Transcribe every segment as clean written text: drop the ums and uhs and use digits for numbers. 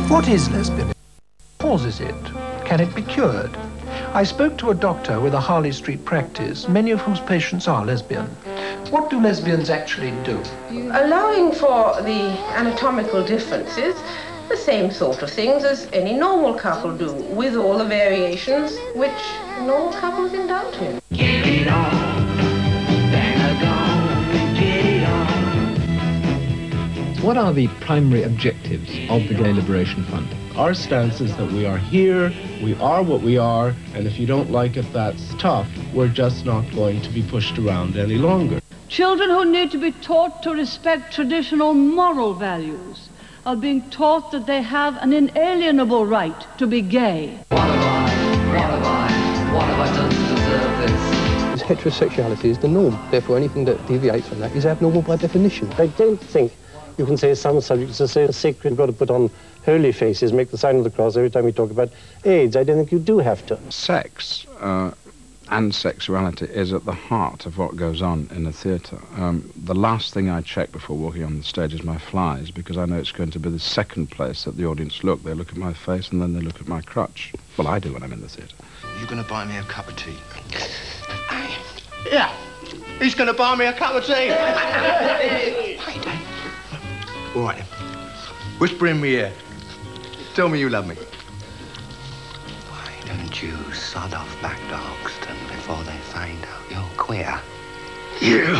What is lesbianism? What causes it? Can it be cured? I spoke to a doctor with a Harley Street practice, many of whose patients are lesbian. What do lesbians actually do? Allowing for the anatomical differences, the same sort of things as any normal couple do, with all the variations which normal couples indulge in. Get it on, bang a gong, get it on. What are the primary objectives of the Gay Liberation Fund? Our stance is that we are here, we are what we are, and if you don't like it, that's tough. We're just not going to be pushed around any longer. Children who need to be taught to respect traditional moral values are being taught that they have an inalienable right to be gay. What have I done to deserve this? Heterosexuality is the norm, therefore anything that deviates from that is abnormal by definition. I don't think you can say some subjects are so sacred, you've got to put on holy faces, make the sign of the cross every time you talk about AIDS. I don't think you do have to. Sex and sexuality is at the heart of what goes on in a theatre. The last thing I check before walking on the stage is my flies, because I know it's going to be the second place that the audience look. They look at my face and then they look at my crutch. Well, I do when I'm in the theatre. Are you going to buy me a cup of tea? Yeah, he's going to buy me a cup of tea. All right, then. Whisper in my ear. Tell me you love me. Why don't you sod off back to Hoxton before they find out you're queer? You!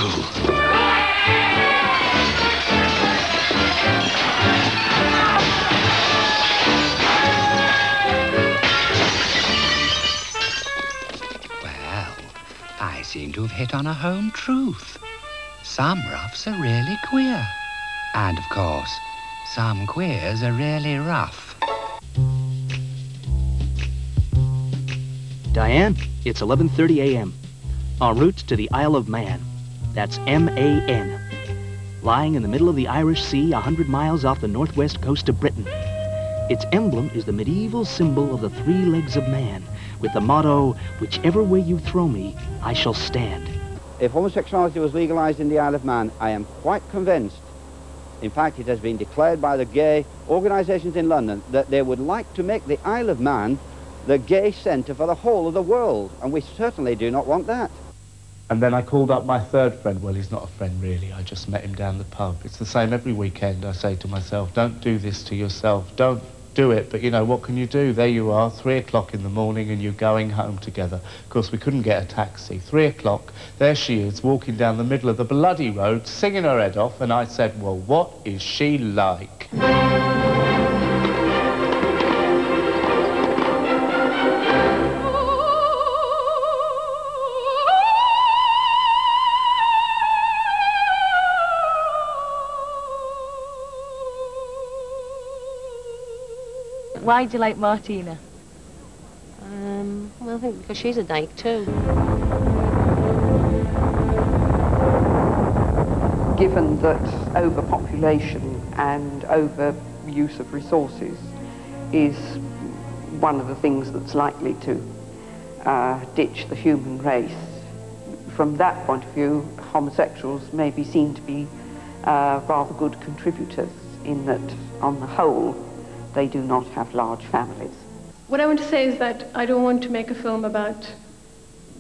Well, I seem to have hit on a home truth. Some roughs are really queer. And, of course, some queers are really rough. Diane, it's 11:30 a.m. En route to the Isle of Man. That's M-A-N. Lying in the middle of the Irish Sea, 100 miles off the northwest coast of Britain. Its emblem is the medieval symbol of the three legs of man, with the motto, whichever way you throw me, I shall stand. If homosexuality was legalized in the Isle of Man, I am quite convinced, in fact, it has been declared by the gay organizations in London that they would like to make the Isle of Man the gay center for the whole of the world, and we certainly do not want that. And then I called up my third friend. Well, he's not a friend, really. I just met him down the pub. It's the same every weekend. I say to myself, don't do this to yourself. Don't do it. But, you know, what can you do? There you are, 3 o'clock in the morning, and you're going home together. Of course, we couldn't get a taxi. 3 o'clock, there she is, walking down the middle of the bloody road, singing her head off, and I said, well, what is she like? Why do you like Martina? Well, I think because she's a dyke too. Given that overpopulation and overuse of resources is one of the things that's likely to ditch the human race, from that point of view, homosexuals may be seen to be rather good contributors in that, on the whole, they do not have large families. What I want to say is that I don't want to make a film about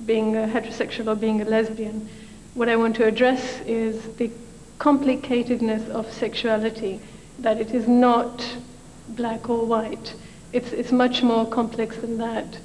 being a heterosexual or being a lesbian. What I want to address is the complicatedness of sexuality, that it is not black or white. It's much more complex than that.